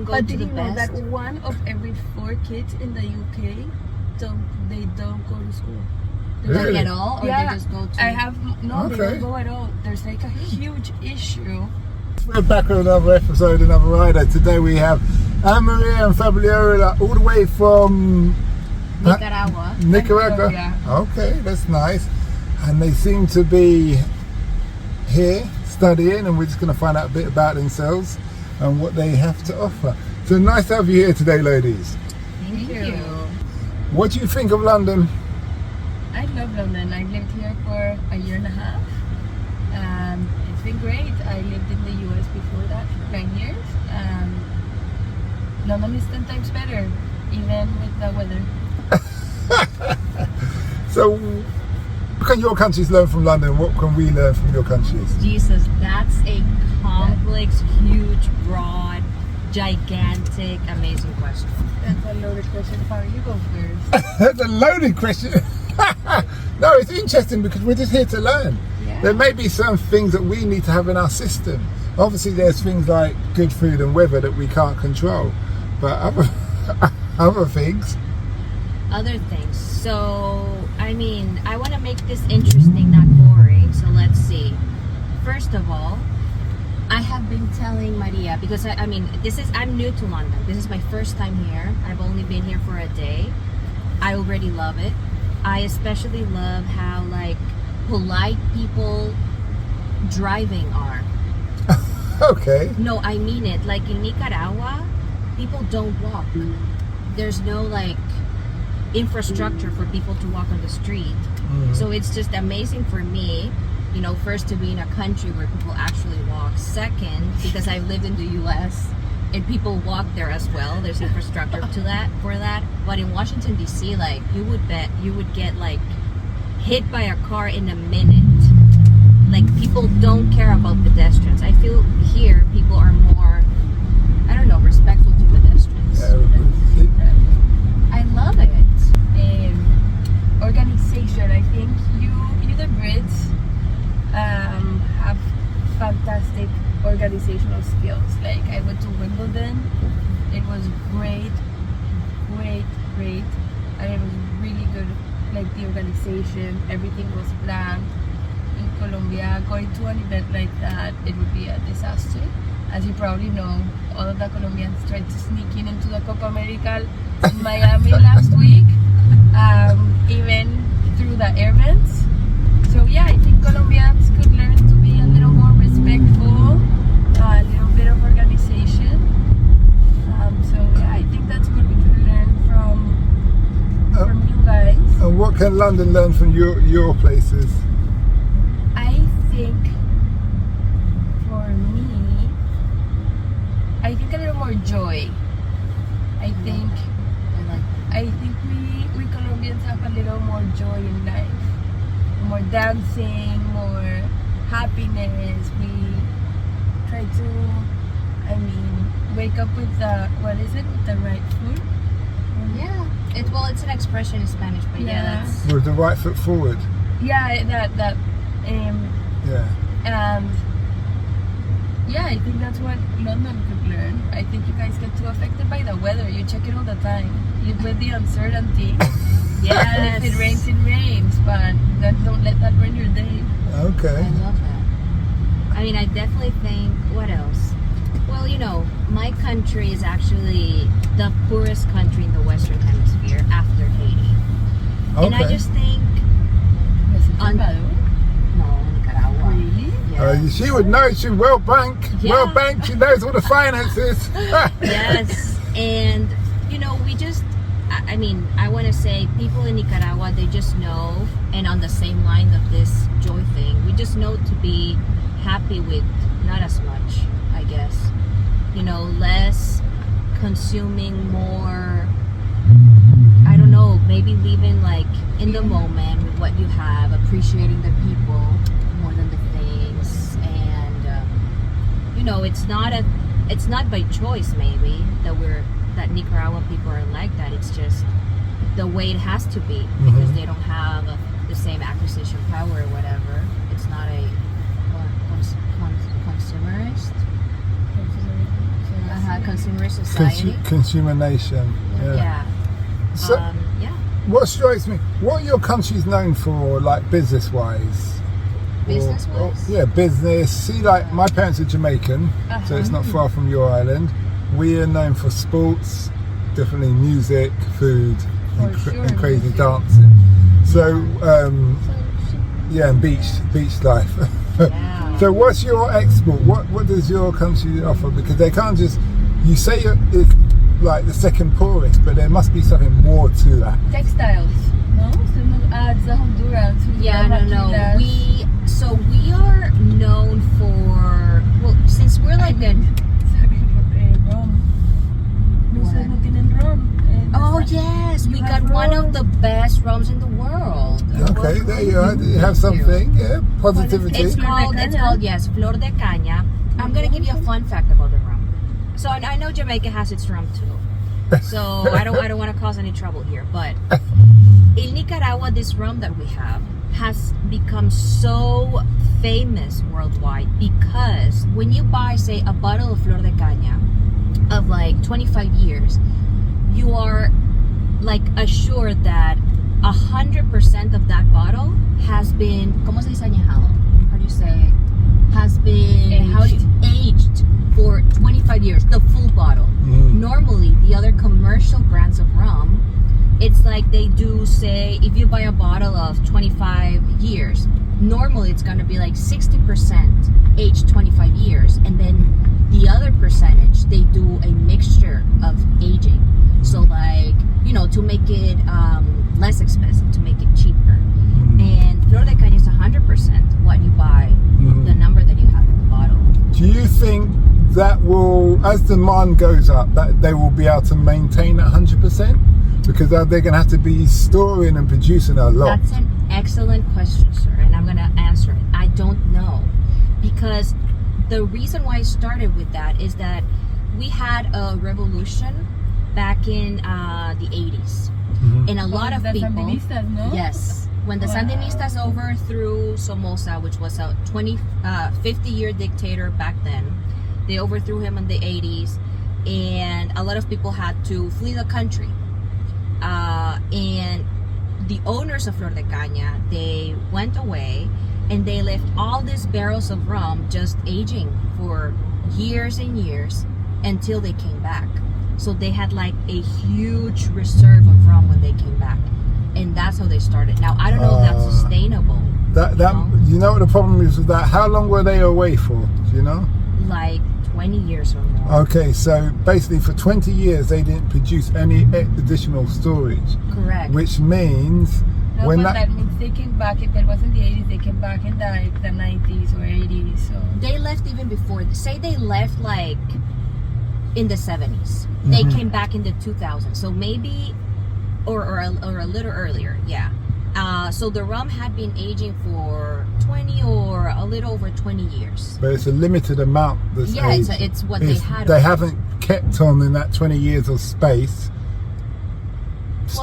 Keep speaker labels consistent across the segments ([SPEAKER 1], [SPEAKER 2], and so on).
[SPEAKER 1] But did you know that 1 of every 4 kids in the UK don't go to school?
[SPEAKER 2] Really?
[SPEAKER 3] Like at all, or they just go to?
[SPEAKER 1] They don't go at all. There's like a huge issue.
[SPEAKER 2] We're back with another episode, another rider. Today we have Anne-Marie and Fabiola all the way from Nicaragua. Okay, that's nice. And they seem to be here studying, and we're just going to find out a bit about themselves and what they have to offer. So nice to have you here today, ladies.
[SPEAKER 3] Thank you.
[SPEAKER 2] What do you think of London?
[SPEAKER 1] I love London. I lived here for a year and a half. It's been great. I lived in the US before that for 9 years. London is 10 times better, even with the weather.
[SPEAKER 2] So, what can your countries learn from London? What can we learn from your countries?
[SPEAKER 3] Jesus, that's a complex, huge, broad, gigantic, amazing question.
[SPEAKER 1] That's a loaded question. How you go first?
[SPEAKER 2] That's a loaded question. No, it's interesting because we're just here to learn.
[SPEAKER 1] Yeah.
[SPEAKER 2] There may be some things that we need to have in our system. Obviously, there's things like good food and weather that we can't control, but other things.
[SPEAKER 3] Other things. So, I mean, I want to make this interesting, not boring. So let's see. First of all, I have been telling Maria, because I'm new to London. This is my first time here. I've only been here for a day. I already love it. I especially love how polite people driving are.
[SPEAKER 2] Okay.
[SPEAKER 3] No, I mean it. Like in Nicaragua, people don't walk. There's no infrastructure for people to walk on the street. So it's just amazing for me, first to be in a country where people actually walk. Second, because I've lived in the US and people walk there as well. There's infrastructure for that. But in Washington DC, you would get hit by a car in a minute. People don't care about pedestrians. I feel here people are more, respectful to pedestrians. I love it.
[SPEAKER 1] Organization. I think you the Brits have fantastic organizational skills. I went to Wimbledon. It was great, and it was really good. The organization, everything was planned. In Colombia, going to an event like that, it would be a disaster. As you probably know, all of the Colombians tried to sneak into the Copa America in Miami last week, even through the air vents. So yeah, I think Colombians could learn to be a little more respectful, a little bit of organization. So yeah, I think that's what we can learn from you guys.
[SPEAKER 2] And what can London learn from your places?
[SPEAKER 1] I think for me, I think a little more joy. I think we Colombians have a little more joy in life, more dancing, more happiness. We try to, wake up with the right food.
[SPEAKER 3] Yeah. It's an expression in Spanish, but that's
[SPEAKER 2] With the right foot forward.
[SPEAKER 1] Yeah, that.
[SPEAKER 2] Yeah.
[SPEAKER 1] And yeah, I think that's what London could learn. I think you guys get too affected by the weather. You check it all the time. You with the uncertainty. Yeah, if it rains, it rains. But don't let that ruin your day.
[SPEAKER 2] Okay.
[SPEAKER 3] I love that. I definitely think, what else? Well, my country is actually the poorest country in the Western Hemisphere after Haiti.
[SPEAKER 2] Okay.
[SPEAKER 3] And I just think... No, Nicaragua.
[SPEAKER 1] Really?
[SPEAKER 3] Yeah.
[SPEAKER 2] She would know. She's well banked.
[SPEAKER 3] Yeah.
[SPEAKER 2] Well banked. She knows all the finances.
[SPEAKER 3] Yes. And, we just... I want to say people in Nicaragua, they just know, and on the same line of this joy thing, we just know to be happy with not as much, I guess. Less consuming, more, maybe living in the moment with what you have, appreciating the people more than the things. And, it's not by choice maybe that Nicaraguan people are like that. It's just the way it has to be because they don't have the same acquisition power or whatever. It's not a consumerist. consumer society.
[SPEAKER 2] Consumer nation.
[SPEAKER 3] Yeah.
[SPEAKER 2] So,
[SPEAKER 3] Yeah.
[SPEAKER 2] what strikes me, what are your countries known for, like business-wise?
[SPEAKER 3] Business-wise?
[SPEAKER 2] Yeah, business. See, like my parents are Jamaican, so it's not far from your island. We are known for sports, definitely music, food, and crazy
[SPEAKER 1] music.
[SPEAKER 2] dancing. So, and beach life.
[SPEAKER 3] Yeah.
[SPEAKER 2] So, what's your export? What does your country offer? Because they can't just, you say it's like the second poorest, but there must be something more to that.
[SPEAKER 1] Textiles, no? The Honduras.
[SPEAKER 3] Yeah, no. We are known for, well, since we're like oh yes, we got one of the best rums in the world.
[SPEAKER 2] Okay, there you are. You have something, yeah, positivity.
[SPEAKER 3] It's called yes, Flor de Caña. I'm gonna give you a fun fact about the rum. So I know Jamaica has its rum too. So I don't want to cause any trouble here, but in Nicaragua, this rum that we have has become so famous worldwide because when you buy, say, a bottle of Flor de Caña of like 25 years, you are like assured that 100% of that bottle has been, ¿cómo se dice añejado? How do you say? Has been aged for 25 years, the full bottle. Normally, the other commercial brands of rum, it's like they do, say, if you buy a bottle of 25 years, normally it's going to be like 60% aged 25 years, and then the other percentage, they do a mixture of aging. So like, to make it less expensive, to make it cheaper. And Flor de Caña is 100% what you buy, the number that you have in the bottle.
[SPEAKER 2] Do you think that will, as demand goes up, that they will be able to maintain 100%? Because they're going to have to be storing and producing a lot.
[SPEAKER 3] That's an excellent question, sir, and I'm going to answer it. I don't know. Because the reason why I started with that is that we had a revolution back in the 80s. And a lot of people...
[SPEAKER 1] Sandinistas, no?
[SPEAKER 3] Yes. When the Sandinistas overthrew Somoza, which was a 50-year dictator back then, they overthrew him in the 80s, and a lot of people had to flee the country. And the owners of Flor de Caña, they went away, and they left all these barrels of rum just aging for years and years until they came back. So they had like a huge reserve of rum when they came back, and that's how they started. Now I don't know if that's sustainable.
[SPEAKER 2] You know what the problem is with that? How long were they away for? Do you know?
[SPEAKER 3] Like 20 years or more.
[SPEAKER 2] Okay, so basically for 20 years they didn't produce any additional storage.
[SPEAKER 3] Correct.
[SPEAKER 2] Which means
[SPEAKER 1] that means they came back. If it wasn't the 80s, they came back in the 90s or 80s. So
[SPEAKER 3] they left even before. Say they left like in the 70s. They came back in the 2000s. So maybe, or a little earlier. Yeah. So the rum had been aging for 20 or a little over 20 years.
[SPEAKER 2] But it's a limited amount that's aged.
[SPEAKER 3] It's what they had.
[SPEAKER 2] They haven't kept on in that 20 years of space.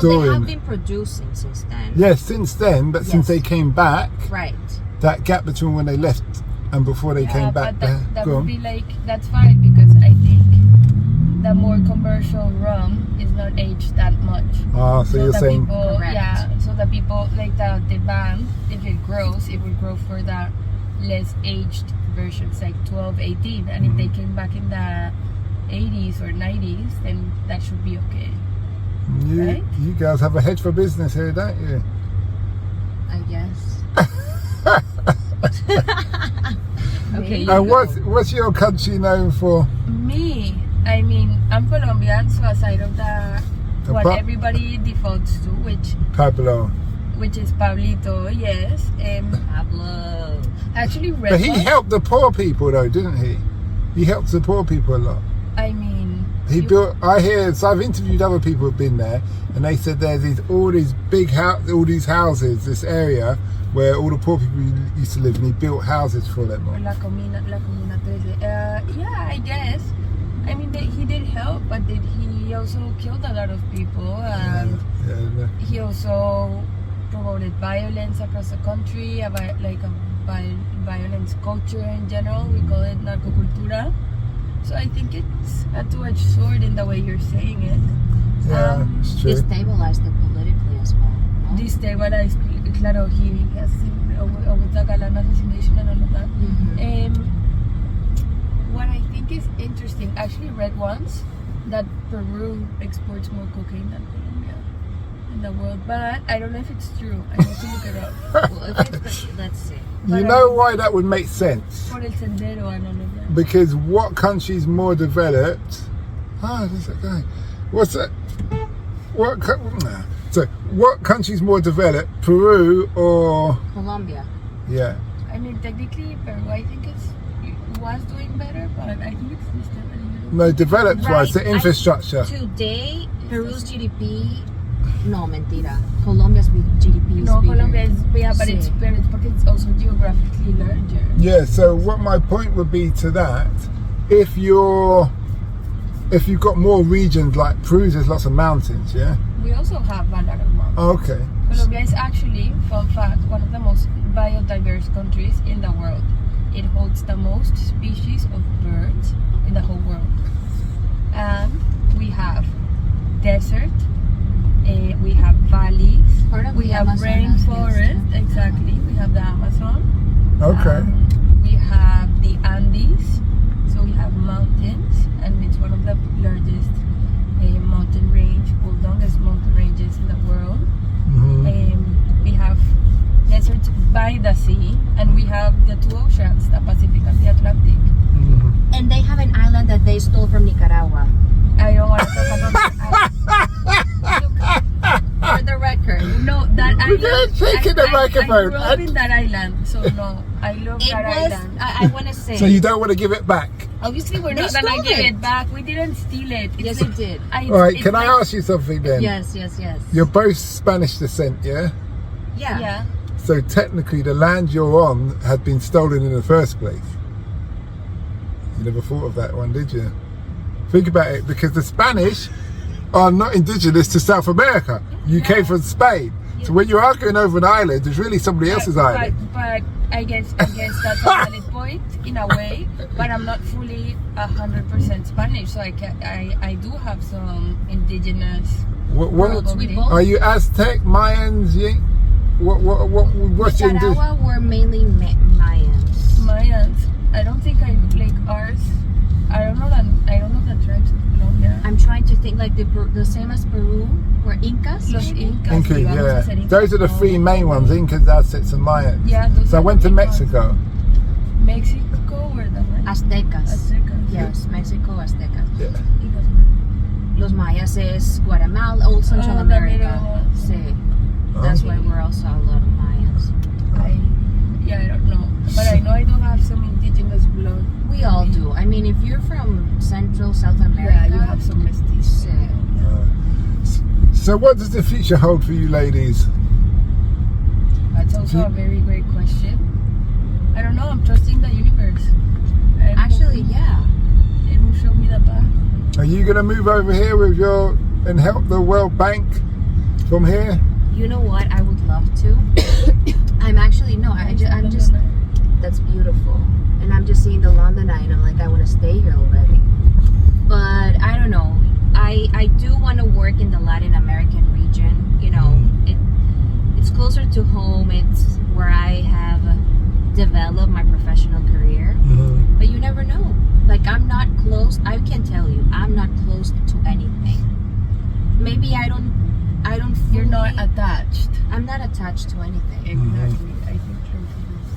[SPEAKER 3] Well, they have been producing since then.
[SPEAKER 2] Yes, since then, but since they came back,
[SPEAKER 3] right?
[SPEAKER 2] That gap between when they left and before they came back,
[SPEAKER 1] that would be like, that's fine, because I think the more commercial rum is not aged that much.
[SPEAKER 2] So you're saying
[SPEAKER 1] people, so the people, like the demand, if it grows, it will grow for the less aged versions, like 12, 18, and if they came back in the 80s or 90s, then that should be okay.
[SPEAKER 2] You guys have a head for business here, don't you?
[SPEAKER 3] I guess. Okay.
[SPEAKER 2] And what's your country known for?
[SPEAKER 1] Me, I mean, I'm Colombian, so aside of what everybody defaults to, which is Pablito, yes.
[SPEAKER 3] Pablo.
[SPEAKER 1] Actually,
[SPEAKER 2] but he helped the poor people, though, didn't he? He helped the poor people a lot.
[SPEAKER 1] I mean,
[SPEAKER 2] so I've interviewed other people who've been there, and they said there's all these houses, this area where all the poor people used to live, and he built houses for them.
[SPEAKER 1] La Comuna 13. Yeah, I guess. I mean, he did help, but he also killed a lot of people. He also promoted violence across the country, violence culture in general. We call it narcocultura. So I think it's a two-edged sword in the way you're saying it.
[SPEAKER 2] Yeah, it's true.
[SPEAKER 3] Destabilized it politically as well. No?
[SPEAKER 1] Destabilized, claro, he has with the Galan assassination and all of that. What I think is interesting, I actually read once that Peru exports more cocaine than Colombia in the world, but I don't know if it's true. I need to look it up.
[SPEAKER 3] Well, if it's, let's see.
[SPEAKER 2] You know why that would make sense?
[SPEAKER 1] For el sendero and all of that.
[SPEAKER 2] Because what country's more developed? There's that guy. What's that? What country's more developed? Peru or
[SPEAKER 3] Colombia.
[SPEAKER 2] yeah?
[SPEAKER 1] I mean, technically, Peru, I think it was doing better, but I think it's still a little.
[SPEAKER 2] No, developed wise, the
[SPEAKER 3] Right,
[SPEAKER 2] infrastructure.
[SPEAKER 3] Today, Peru's GDP. No, mentira. Colombia's GDP is
[SPEAKER 1] No,
[SPEAKER 3] bigger.
[SPEAKER 1] Colombia is bigger, but it's
[SPEAKER 3] Sí.
[SPEAKER 1] better because it's also geographically larger.
[SPEAKER 2] Yeah. So what my point would be to that, if you've got more regions like Peru, there's lots of mountains. Yeah.
[SPEAKER 1] We also have a lot of mountains.
[SPEAKER 2] Okay.
[SPEAKER 1] Colombia is actually, fun fact, one of the most biodiverse countries in the world. It holds the most species of birds in the whole world. And we have desert, we have valleys,
[SPEAKER 3] Part of
[SPEAKER 1] we
[SPEAKER 3] the
[SPEAKER 1] have
[SPEAKER 3] Amazonas
[SPEAKER 1] rainforest,
[SPEAKER 3] is-
[SPEAKER 1] exactly. We have the Amazon.
[SPEAKER 2] Okay.
[SPEAKER 1] We have the Andes, so we have mountains, and it's one of the largest mountain range, or longest mountain ranges in the world. We have deserts by the sea, and we have the two oceans, the Pacific and the Atlantic.
[SPEAKER 3] And they have an island that they stole from Nicaragua.
[SPEAKER 1] I don't want to talk about that.
[SPEAKER 3] For the record.
[SPEAKER 1] No, that
[SPEAKER 2] We're
[SPEAKER 1] island.
[SPEAKER 2] taking the
[SPEAKER 1] I
[SPEAKER 2] microphone.
[SPEAKER 1] grew up in that island, so no, I love
[SPEAKER 3] It
[SPEAKER 1] that
[SPEAKER 3] was,
[SPEAKER 1] island.
[SPEAKER 3] I want to say.
[SPEAKER 2] So you don't want to give it back?
[SPEAKER 1] Obviously, we're
[SPEAKER 3] They
[SPEAKER 1] not gonna
[SPEAKER 3] stole
[SPEAKER 1] give
[SPEAKER 3] it.
[SPEAKER 1] it back. We didn't steal it. It's
[SPEAKER 3] Yes,
[SPEAKER 1] like-
[SPEAKER 3] you did.
[SPEAKER 2] All right. Can I ask you something then?
[SPEAKER 3] Yes.
[SPEAKER 2] You're both Spanish descent, yeah?
[SPEAKER 3] Yeah.
[SPEAKER 1] Yeah.
[SPEAKER 2] So technically, the land you're on had been stolen in the first place. You never thought of that one, did you? Think about it, because the Spanish are not indigenous to South America. You came from Spain. So when you're arguing over an island, it's really somebody else's island.
[SPEAKER 1] But I guess that's a valid point in a way. But I'm not fully 100% Spanish, so I do have some indigenous.
[SPEAKER 2] What
[SPEAKER 3] We both-
[SPEAKER 2] are you? Aztec, Mayans? What's your
[SPEAKER 3] Nicaragua were mainly Mayans.
[SPEAKER 1] Mayans. I don't think I like ours. I don't know the tribes of Colombia.
[SPEAKER 3] I'm trying to think like the same as Peru, were Incas.
[SPEAKER 1] Los
[SPEAKER 3] maybe?
[SPEAKER 1] Incas.
[SPEAKER 2] Inca,
[SPEAKER 1] sí, vamos a
[SPEAKER 2] yeah.
[SPEAKER 1] ser Incas.
[SPEAKER 2] Those are the three main ones: Incas, Aztecs, and Mayans.
[SPEAKER 1] Yeah, those
[SPEAKER 2] So I
[SPEAKER 1] are
[SPEAKER 2] went
[SPEAKER 1] the
[SPEAKER 2] to
[SPEAKER 1] big ones.
[SPEAKER 2] Mexico.
[SPEAKER 1] Mexico or the Mayas?
[SPEAKER 3] Aztecas.
[SPEAKER 1] Aztecas.
[SPEAKER 3] Yes, Mexico, Aztecas.
[SPEAKER 2] Yeah.
[SPEAKER 1] Incas, man.
[SPEAKER 3] Los Mayas is Guatemala, all Central
[SPEAKER 1] the
[SPEAKER 3] America.
[SPEAKER 1] middle ones.
[SPEAKER 3] Sí. That's why we're also a lot of Mayans.
[SPEAKER 1] I don't know, but I know I do have some indigenous blood.
[SPEAKER 3] We all do. I mean, if you're from Central, South America,
[SPEAKER 1] Yeah, you have some mestizo.
[SPEAKER 3] Sí.
[SPEAKER 2] So what does the future hold for you ladies?
[SPEAKER 1] That's also a very great question. I don't know. I'm trusting the universe. I'm
[SPEAKER 3] Actually,
[SPEAKER 1] hoping
[SPEAKER 3] yeah.
[SPEAKER 1] it will show me the path.
[SPEAKER 2] Are you going to move over here with and help the World Bank from here?
[SPEAKER 3] You know what? I would love to. I'm actually no. I'm just. That's beautiful, and I'm just seeing the London Eye, and I'm like, I want to stay here already. But I don't know. I do want to work in the Latin American region. You know, it's closer to home. It's where I have developed my professional career. But you never know. Like I'm not close. I can tell you, I'm not close to anything. Maybe I don't.
[SPEAKER 1] You're not
[SPEAKER 3] fully-
[SPEAKER 1] attached.
[SPEAKER 3] I'm not attached to anything.
[SPEAKER 1] Exactly. I think true.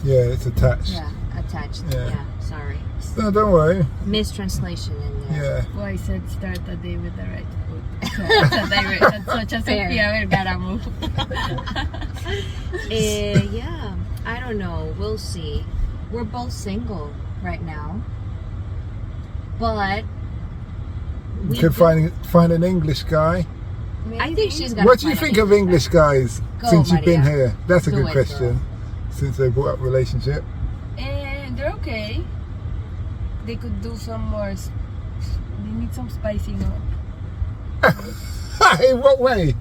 [SPEAKER 2] Yeah, it's attached.
[SPEAKER 3] Yeah, attached.
[SPEAKER 2] Yeah.
[SPEAKER 3] Yeah, sorry.
[SPEAKER 2] No, don't worry.
[SPEAKER 3] Mistranslation in there.
[SPEAKER 2] Yeah.
[SPEAKER 1] Well, I said start the day with the right foot. That's such a
[SPEAKER 3] Fair.
[SPEAKER 1] Sofia Vergara move.
[SPEAKER 3] Yeah, I don't know. We'll see. We're both single right now, but
[SPEAKER 2] You
[SPEAKER 3] we
[SPEAKER 2] could
[SPEAKER 3] do-
[SPEAKER 2] find an English guy.
[SPEAKER 3] I think she's gonna.
[SPEAKER 2] What do you
[SPEAKER 3] find
[SPEAKER 2] think
[SPEAKER 3] an
[SPEAKER 2] of
[SPEAKER 3] English
[SPEAKER 2] English guys
[SPEAKER 3] Go,
[SPEAKER 2] since you've been
[SPEAKER 3] Maria.
[SPEAKER 2] here? That's a
[SPEAKER 3] Do
[SPEAKER 2] good
[SPEAKER 3] it,
[SPEAKER 2] question.
[SPEAKER 3] girl.
[SPEAKER 2] Since they brought up relationship.
[SPEAKER 1] And they're okay. They could do some more. They need some spicing up.
[SPEAKER 2] In what way?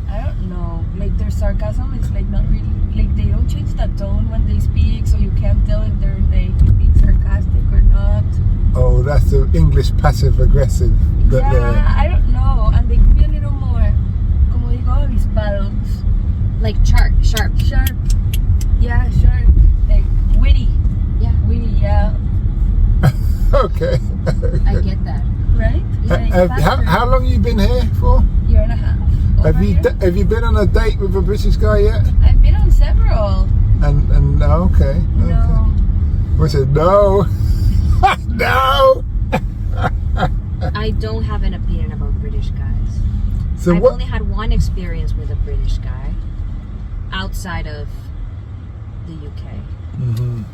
[SPEAKER 1] I don't know. Like their sarcasm is like not really like they don't change the tone when they speak, so you can't tell if they're like being sarcastic or not.
[SPEAKER 2] Oh, that's the English passive aggressive.
[SPEAKER 1] Yeah, I don't know. And they could be a little more, como digo, avispados.
[SPEAKER 3] Like sharp.
[SPEAKER 1] Sharp. Yeah, sharp. Like witty.
[SPEAKER 3] Yeah.
[SPEAKER 1] Witty, yeah.
[SPEAKER 2] Okay.
[SPEAKER 3] I get that.
[SPEAKER 1] Right? Like
[SPEAKER 2] How long you been here for?
[SPEAKER 1] Year and a half.
[SPEAKER 2] Have you been on a date with a British guy yet?
[SPEAKER 1] I've been on several.
[SPEAKER 2] And no, okay.
[SPEAKER 1] No.
[SPEAKER 2] What's it? No. No.
[SPEAKER 3] I don't have an opinion about British guys.
[SPEAKER 2] So
[SPEAKER 3] I've
[SPEAKER 2] what?
[SPEAKER 3] only had one experience with a British guy outside of the UK.
[SPEAKER 2] Mhm.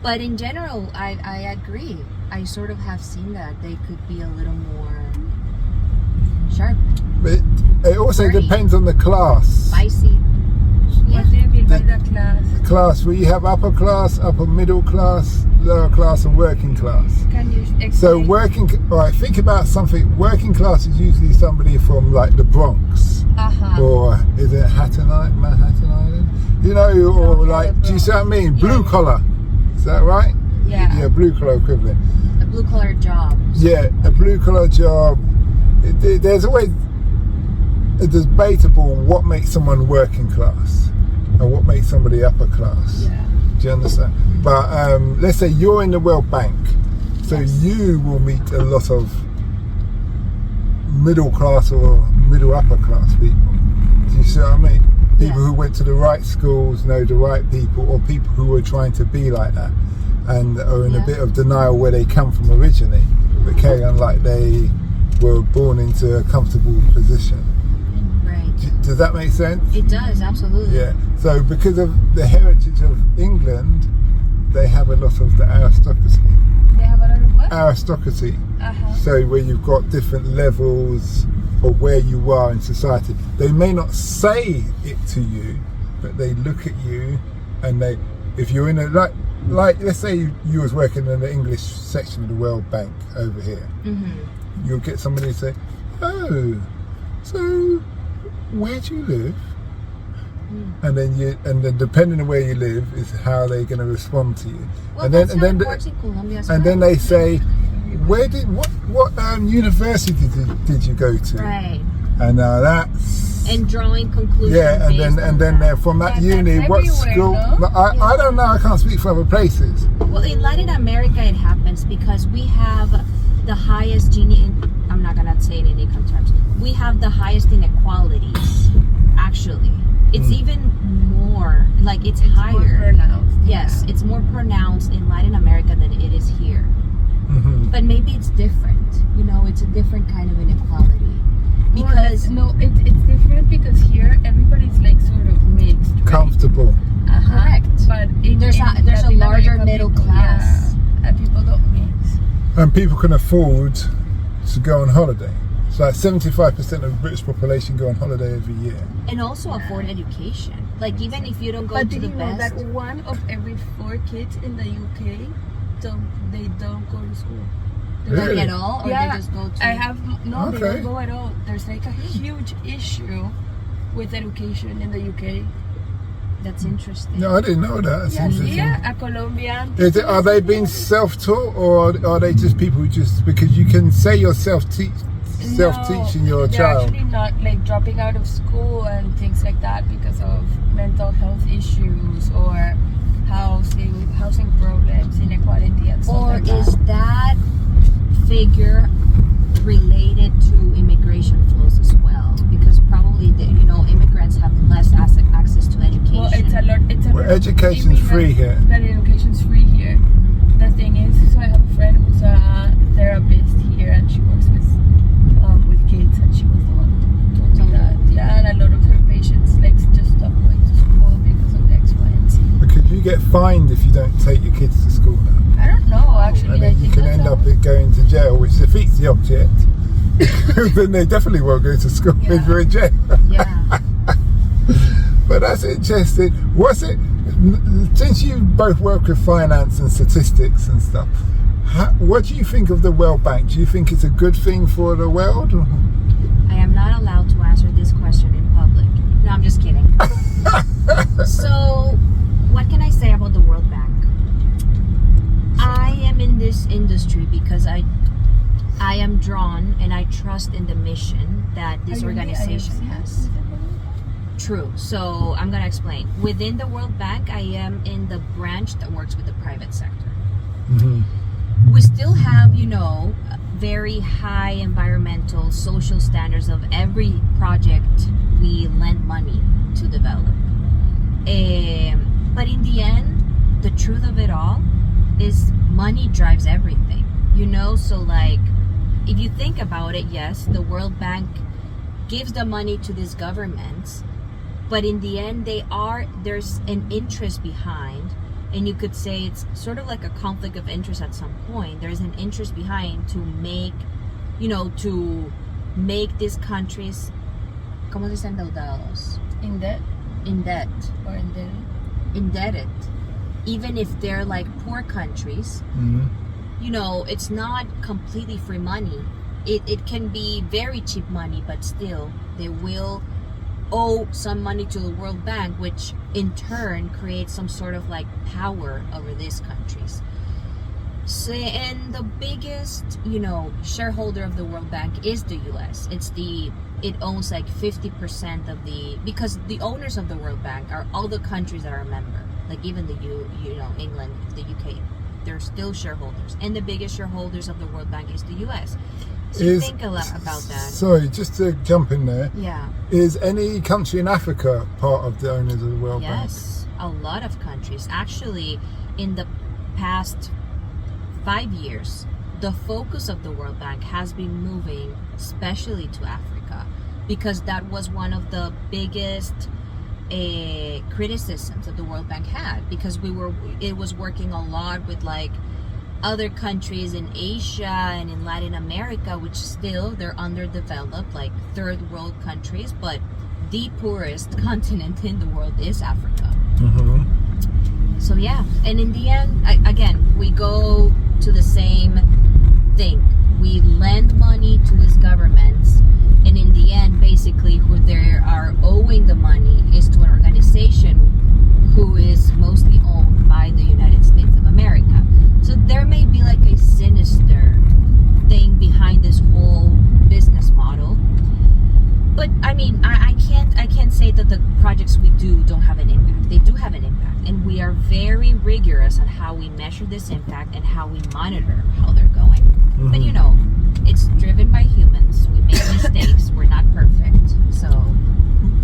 [SPEAKER 3] But in general, I agree. I sort of have seen that they could be a little more sharp,
[SPEAKER 2] It also
[SPEAKER 3] Dirty.
[SPEAKER 2] depends on the class.
[SPEAKER 3] spicy.
[SPEAKER 1] What do you mean by that class?
[SPEAKER 2] Class where you have upper class, upper middle class, lower class, and working class.
[SPEAKER 1] Can you explain?
[SPEAKER 2] So alright, think about something. Working class is usually somebody from like the Bronx, or is it Manhattan Island? You know, or like, do you see what I mean? Blue collar. Is that right?
[SPEAKER 1] Yeah.
[SPEAKER 2] Yeah, blue collar equivalent.
[SPEAKER 3] A blue collar job.
[SPEAKER 2] Yeah, a blue collar job. There's always a debatable what makes someone working class and what makes somebody upper class.
[SPEAKER 1] Yeah.
[SPEAKER 2] Do you understand? But let's say you're in the World Bank, so you will meet a lot of middle class or middle upper class people. Do you see what I mean? People who went to the right schools, know the right people, or people who are trying to be like that and are in a bit of denial where they come from originally, but carry on like they were born into a comfortable position.
[SPEAKER 3] Right.
[SPEAKER 2] Does that make sense?
[SPEAKER 3] It does, absolutely.
[SPEAKER 2] Yeah. So because of the heritage of England, they have a lot of the aristocracy.
[SPEAKER 1] They have a lot of what?
[SPEAKER 2] Aristocracy. So where you've got different levels of where you are in society. They may not say it to you, but they look at you, and they, if you're in a like let's say you was working in the English section of the World Bank over here, you'll get somebody to say, "Oh, so where do you live?" And then depending on where you live is how they're going to respond to you.
[SPEAKER 3] Well,
[SPEAKER 2] and
[SPEAKER 3] that's
[SPEAKER 2] then
[SPEAKER 3] how it works in Colombia as well.
[SPEAKER 2] and then they say, "What university did you go to?"
[SPEAKER 3] Right.
[SPEAKER 2] And that's
[SPEAKER 3] And drawing conclusions.
[SPEAKER 2] yeah, and
[SPEAKER 3] based
[SPEAKER 2] then
[SPEAKER 3] on
[SPEAKER 2] they're from that
[SPEAKER 1] That's
[SPEAKER 2] uni, what
[SPEAKER 1] everywhere,
[SPEAKER 2] school?
[SPEAKER 1] no?
[SPEAKER 2] No, I don't know. I can't speak for other places.
[SPEAKER 3] Well, in Latin America, it happens because we have the highest I'm not gonna say it in income terms. We have the highest inequalities. Actually, it's even more like it's higher.
[SPEAKER 1] More pronounced.
[SPEAKER 3] Yes, it's more pronounced in Latin America than it is here. But maybe it's different. You know, it's a different kind of inequality. Because
[SPEAKER 1] it's different because here everybody's like sort of mixed. Right?
[SPEAKER 2] Comfortable.
[SPEAKER 3] correct.
[SPEAKER 1] But
[SPEAKER 3] There's a larger middle class.
[SPEAKER 1] And people don't mix.
[SPEAKER 2] And people can afford to go on holiday. So like 75% of the British population go on holiday every year.
[SPEAKER 3] And also afford education. Like even if you don't go
[SPEAKER 1] But
[SPEAKER 3] to
[SPEAKER 1] did
[SPEAKER 3] the
[SPEAKER 1] you know
[SPEAKER 3] best.
[SPEAKER 1] that 1 of every 4 kids in the UK don't go to school?
[SPEAKER 2] Really?
[SPEAKER 3] Like at all, or they just go to.
[SPEAKER 1] They
[SPEAKER 2] Okay.
[SPEAKER 1] don't go at all. There's like a huge issue with education in the UK.
[SPEAKER 3] That's interesting.
[SPEAKER 2] No, I didn't know that. That's interesting.
[SPEAKER 1] Yeah, a Colombian.
[SPEAKER 2] Are they being self-taught, or are they just people who just, because you can say you're self-teaching your
[SPEAKER 1] they're
[SPEAKER 2] child?
[SPEAKER 1] actually not like dropping out of school and things like that because of mental health issues or housing problems, inequality, and stuff
[SPEAKER 3] Or
[SPEAKER 1] like that.
[SPEAKER 3] is that figure related to immigration flows as well? Because probably immigrants have less access to education.
[SPEAKER 1] Well, it's a lot.
[SPEAKER 2] Well, education's free here.
[SPEAKER 1] That education's free here. The thing is, so I have a friend who's a therapist here, and she works with kids, and she was the one who told me that. Yeah, and a lot of her patients like just stop going to school because of X, Y, and Z.
[SPEAKER 2] Because you get fined if you don't take your kids to school now.
[SPEAKER 1] I don't know actually.
[SPEAKER 2] And then you can end up going to jail, which defeats the object. Then they definitely won't go to school if you're in jail.
[SPEAKER 3] Yeah.
[SPEAKER 2] But that's interesting. Since you both work with finance and statistics and stuff, what do you think of the World Bank? Do you think it's a good thing for the world?
[SPEAKER 3] I am not allowed to answer this question in public. No, I'm just kidding. So, what can I say about the World Bank? I am I'm in this industry because I am drawn and I trust in the mission that this organization has. True. So I'm gonna explain. Within the World Bank, I am in the branch that works with the private sector. We still have, very high environmental, social standards of every project we lend money to develop. But in the end, the truth of it all is money drives everything. So like, if you think about it, yes, the World Bank gives the money to these governments, but in the end, there's an interest behind, and you could say it's sort of like a conflict of interest at some point. There's an interest behind to make these countries, ¿cómo se dice endeudados?
[SPEAKER 1] In debt or
[SPEAKER 3] indebted, even if they're like poor countries. It's not completely free money. It can be very cheap money, but still they will owe some money to the World Bank, which in turn creates some sort of like power over these countries. So, and the biggest, shareholder of the World Bank is the US. It owns like 50% of because the owners of the World Bank are all the countries that are a member, like even England, the UK. They're still shareholders, and the biggest shareholders of the World Bank is the US. So think a lot about that.
[SPEAKER 2] Sorry, just to jump in there.
[SPEAKER 3] Yeah.
[SPEAKER 2] Is any country in Africa part of the owners of the World Bank?
[SPEAKER 3] Yes, a lot of countries. Actually, in the past 5 years, the focus of the World Bank has been moving especially to Africa, because that was one of the biggest criticisms that the World Bank had, because it was working a lot with like other countries in Asia and in Latin America, which still they're underdeveloped, like third world countries, but the poorest continent in the world is Africa. So yeah, and in the end, again, we go to the same thing. We lend money to these governments, and in the end, basically, who they are owing the money is to an organization who is mostly owned by the United States of America. So there may be like a sinister thing behind this whole business model. But I mean, I can't say that the projects we do don't have an impact. They do have an impact, and we are very rigorous on how we measure this impact and how we monitor how they're going. But it's driven by humans. We make mistakes. We're not perfect. So,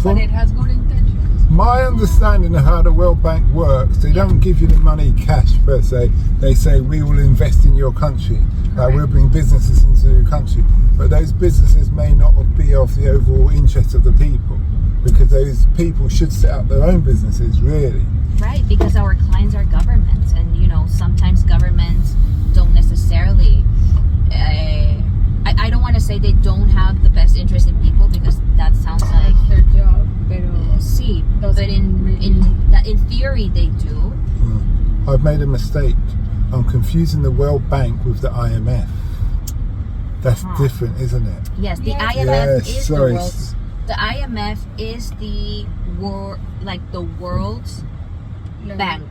[SPEAKER 1] but it has good intentions.
[SPEAKER 2] My understanding of how the World Bank works, they don't give you the money cash per se. They say, we will invest in your country. We'll bring businesses into your country. But those businesses may not be of the overall interest of the people, because those people should set up their own businesses, really.
[SPEAKER 3] Right, because our clients are governments, and sometimes governments don't necessarily I don't want to say they don't have the best interest in people, because that sounds like
[SPEAKER 1] their job,
[SPEAKER 3] but in theory they do.
[SPEAKER 2] I've made a mistake. I'm confusing the World Bank with the IMF. That's different, isn't it?
[SPEAKER 3] Yes, the IMF is the world's. The IMF is the world's bank.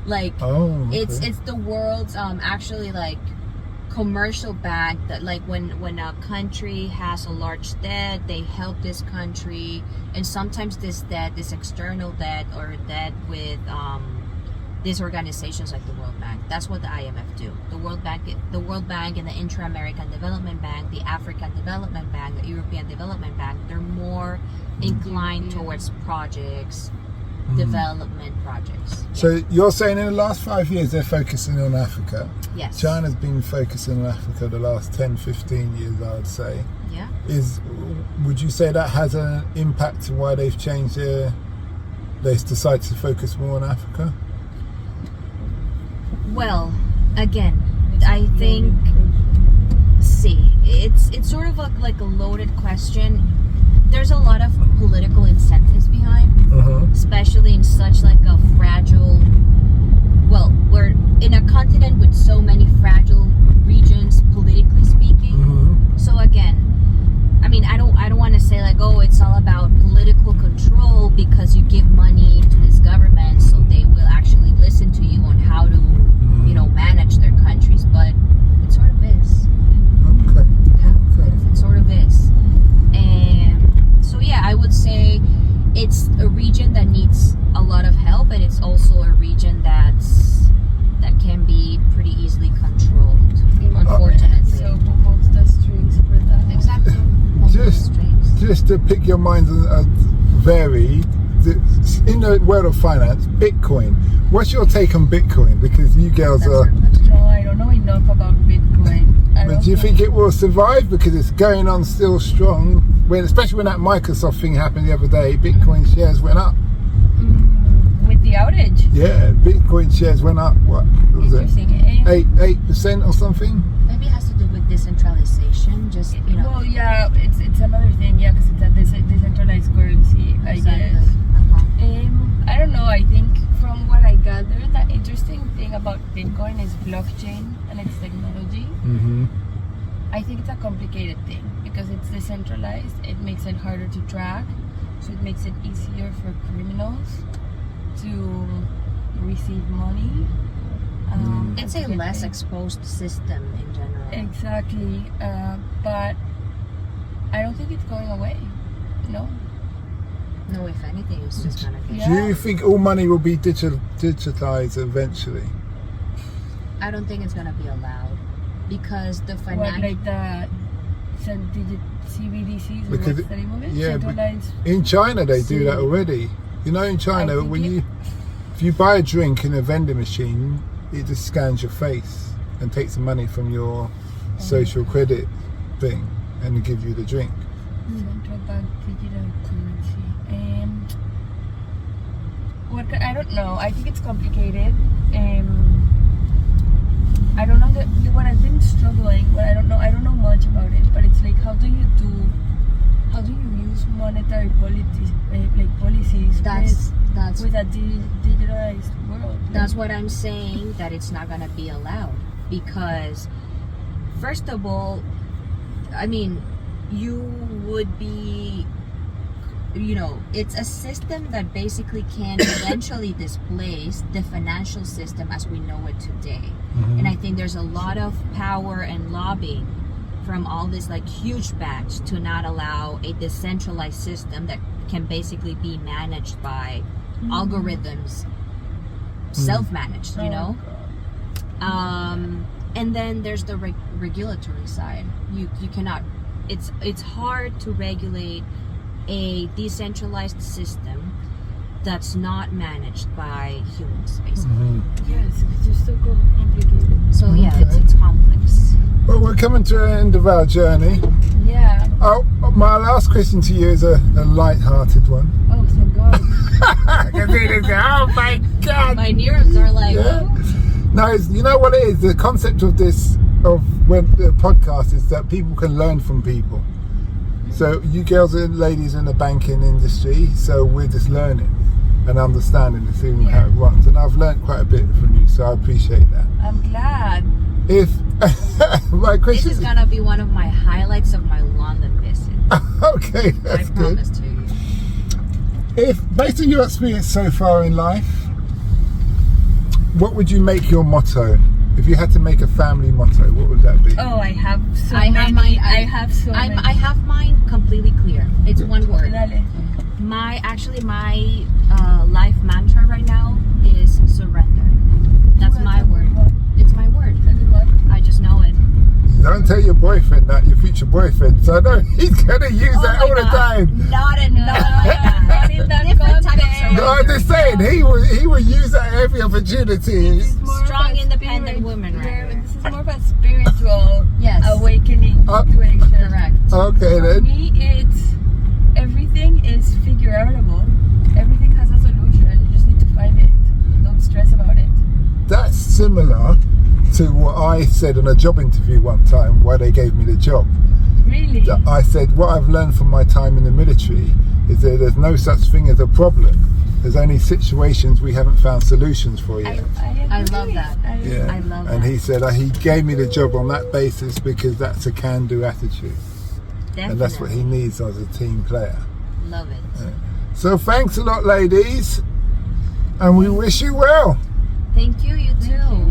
[SPEAKER 3] Like, it's the world's actually like commercial bank that, like, when a country has a large debt, they help this country, and sometimes this external debt or debt with these organizations like the World Bank. That's what the IMF do. The World Bank and the Inter-American Development Bank, the African Development Bank, the European Development Bank, they're more inclined towards projects, development projects.
[SPEAKER 2] So you're saying in the last 5 years they're focusing on Africa?
[SPEAKER 3] Yes.
[SPEAKER 2] China's been focusing on Africa the last 10, 15 years, I would say.
[SPEAKER 3] Yeah.
[SPEAKER 2] Would you say that has an impact to why they've changed they decided to focus more on Africa?
[SPEAKER 3] Well, again, I think, it's sort of like a loaded question. There's a lot of political incentives behind, especially in such like a fragile, we're in a continent with so many fragile regions, politically speaking. So again, I mean, I don't want to say like, oh, it's all about political control because you give money to this government so they will actually listen to you on how to, manage
[SPEAKER 2] just to pick your minds and vary, in the world of finance, Bitcoin. What's your take on Bitcoin? Because you girls are...
[SPEAKER 1] No, I don't know enough about Bitcoin.
[SPEAKER 2] But do you think it will survive? Because it's going on still strong. Especially when that Microsoft thing happened the other day, Bitcoin shares went up.
[SPEAKER 1] With the outage?
[SPEAKER 2] Yeah, Bitcoin shares went up. What was it? 8% or something?
[SPEAKER 3] Maybe it has to do with decentralization. Just, you know.
[SPEAKER 1] Well, yeah, it's another thing, yeah, because it's a decentralized currency, I guess. I don't know, I think from what I gathered, the interesting thing about Bitcoin is blockchain and its technology. I think it's a complicated thing because it's decentralized. It makes it harder to track, so it makes it easier for criminals to receive money.
[SPEAKER 3] It's a less exposed system in general.
[SPEAKER 1] Exactly, but I don't think it's going away. No.
[SPEAKER 3] No, if anything, it's just gonna get.
[SPEAKER 2] Do you think all money will be digitized eventually?
[SPEAKER 3] I don't think it's gonna be allowed because the
[SPEAKER 1] What,
[SPEAKER 3] financial.
[SPEAKER 1] like the CBDCs?
[SPEAKER 2] Because
[SPEAKER 1] what's the name of it?
[SPEAKER 2] yeah,
[SPEAKER 1] Centralized.
[SPEAKER 2] in China they do that already. You know, in China, if you buy a drink in a vending machine, it just scans your face and takes the money from your social credit thing and gives you the drink.
[SPEAKER 1] Central bank digital currency. I don't know. I think it's complicated. I don't know what I've been struggling. What I don't know much about it. But it's like, how do you use monetary policies with a digitalized world?
[SPEAKER 3] That's what I'm saying. That it's not gonna be allowed because, first of all, I mean, you would be. You know, it's a system that basically can eventually displace the financial system as we know it today. And I think there's a lot of power and lobbying from all these like huge banks to not allow a decentralized system that can basically be managed by algorithms, self-managed, you know. And then there's the regulatory side. You cannot. It's hard to regulate a decentralized system that's not managed by humans, basically.
[SPEAKER 1] Yes, it's just so complicated.
[SPEAKER 3] So yeah, it's complex.
[SPEAKER 2] Well, we're coming to the end of our journey.
[SPEAKER 1] Yeah.
[SPEAKER 2] Oh, my last question to you is a light-hearted one.
[SPEAKER 1] Oh, thank God.
[SPEAKER 2] Oh my God!
[SPEAKER 3] My nerves are like.
[SPEAKER 2] Yeah. No, you know what it is? The concept of when the podcast is that people can learn from people. So you girls and ladies in the banking industry, so we're just learning and understanding and seeing how it runs. And I've learned quite a bit from you, so I appreciate that.
[SPEAKER 1] I'm glad.
[SPEAKER 2] If my question
[SPEAKER 3] This is gonna be one of my highlights of my London visit.
[SPEAKER 2] Okay, that's
[SPEAKER 3] I
[SPEAKER 2] good.
[SPEAKER 3] promise to you.
[SPEAKER 2] If based on your experience so far in life, what would you make your motto? If you had to make a family motto, what would that be?
[SPEAKER 1] Oh, I have so
[SPEAKER 3] I
[SPEAKER 1] many.
[SPEAKER 3] have mine.
[SPEAKER 1] I have so many.
[SPEAKER 3] I have mine completely clear. It's one word.
[SPEAKER 1] Dale.
[SPEAKER 3] My life mantra right now is surrender. That's my word. It's my word. I just know it.
[SPEAKER 2] Don't tell your boyfriend that, your future boyfriend. So I know he's gonna use that all the time.
[SPEAKER 3] Not in
[SPEAKER 1] Not in that
[SPEAKER 3] different type of
[SPEAKER 1] context.
[SPEAKER 3] surrender.
[SPEAKER 2] No, I'm just saying he will use that at every opportunity.
[SPEAKER 3] Strong, independent woman, right?
[SPEAKER 1] This is more of a spiritual
[SPEAKER 3] Yes.
[SPEAKER 1] awakening situation.
[SPEAKER 3] Correct.
[SPEAKER 2] Okay
[SPEAKER 1] For
[SPEAKER 2] then.
[SPEAKER 1] me, it's everything is figure outable. Everything has a solution. You just need to find it. Don't stress about it.
[SPEAKER 2] That's similar to what I said in a job interview one time why they gave me the job.
[SPEAKER 1] Really?
[SPEAKER 2] I said what I've learned from my time in the military is that there's no such thing as a problem. There's only situations we haven't found solutions for yet.
[SPEAKER 3] I love that.
[SPEAKER 2] Yeah.
[SPEAKER 3] I love
[SPEAKER 2] and
[SPEAKER 3] that.
[SPEAKER 2] he said he gave me the job on that basis because that's a can-do attitude.
[SPEAKER 3] Definitely.
[SPEAKER 2] And that's what he needs as a team player.
[SPEAKER 3] Love it.
[SPEAKER 2] So thanks a lot, ladies. And we wish you well.
[SPEAKER 3] Thank you, you too.